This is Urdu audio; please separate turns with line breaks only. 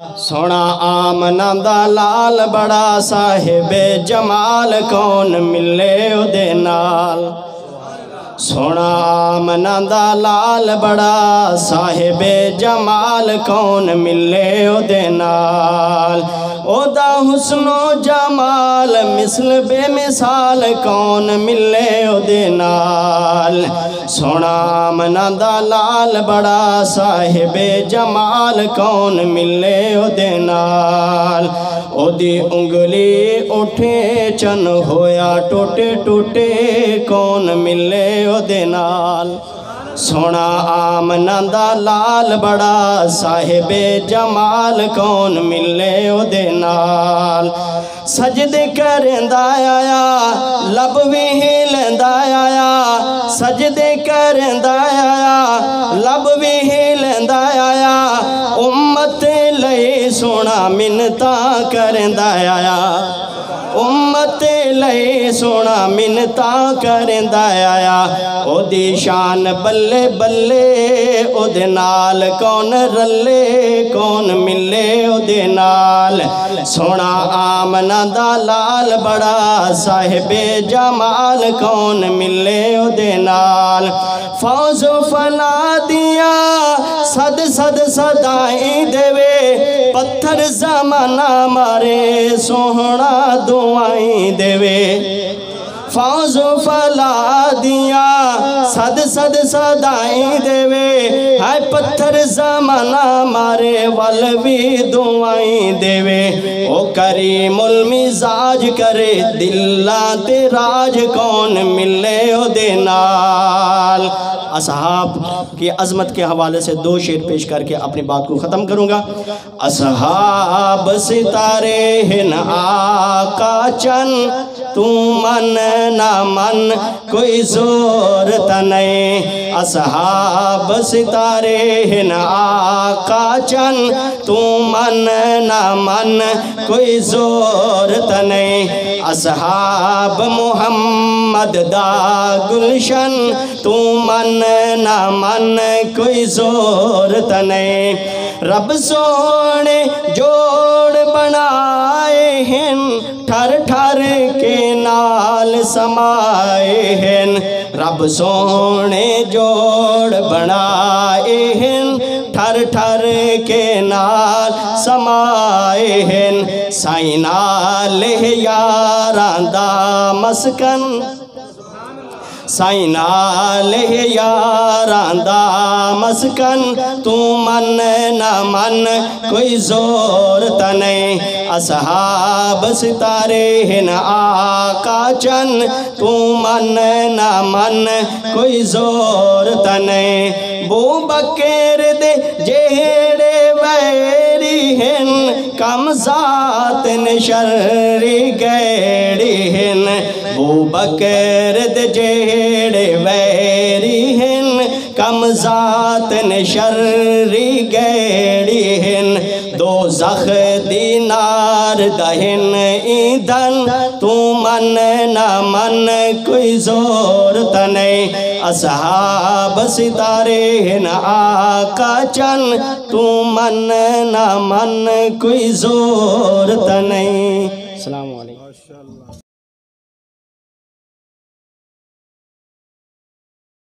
سونا آمنہ دا لال بڑا صاحب جمال کون ملے او دے نال سونا آمنہ دا لال بڑا صاحب جمال کون ملے او دے نال او دا حسن و جمال مثل بے مثال کون ملے او دے نال سونا آمنہ دا لال بڑا صاحب جمال کون ملے او دے نال او دی انگلی اٹھے چن ہویا ٹوٹے ٹوٹے کون ملے او دے نال سونا آمنہ دا لال بڑا صاحب جمال کون ملے او دے نال سجدے کرندہ آیا لب بھی ہلندہ آیا سجدے کرندہ آیا لب بھی ہلندہ آیا امت لئی سونا منتاں کرندہ آیا امت لئی سونا منتاں کرندہ آیا او دی شان بلے بلے او دے نال کون رلے کون ملے او دے نال سونا آمنہ دا لال بڑا صاحب جمال کون ملے او دے نال فوز و فلا دیا صد صد صدائیں دیوے پتھر زمانہ مارے سوہنا دعائیں دیوے فوز و فلا دیا صد صد صدائیں دیوے ہے پتھر زمانہ مارے والوی دعائیں دیوے او کریم المزاج کرے دلہ تے راج کون ملے او دے نال اصحاب کی عظمت کے حوالے سے دو شعر پیش کر کے اپنی بات کو ختم کروں گا اصحاب ستارے ہن آقا چن تو من نہ من کوئی زور تنائے اصحاب ستارے ہن آقا چن تو من نہ من کوئی زور تنائے اصحاب محمد دا گلشن تو من نہ من کوئی زور تنائے رب سونے جوڑ بنائے ہیں ٹھر ٹھر کے نال سمائے ہیں رب سونے جوڑ بنائے ہیں ٹھر ٹھر کے نال سمائے ہیں سائیں نال یاراں دا مسکن سائیں نال یاراں دا مسکن تو من نہ من کوئی زور تنائے اصحاب ستارے ہن آقا چن تو من نہ من کوئی زور تنائے بو بکر دے جہڑے ویری ہن کم ذات نشری گیڑی ہن بو بکر دے جہڑے ویری ہن کم ذات نشری گیڑی ہن دوزخ دی نار دہن ایندھن تو من نہ من کوئی زور تنائے اصحاب ستارے ہن آقا چن تو من نہ من کوئی زور تنائے السلام علیکم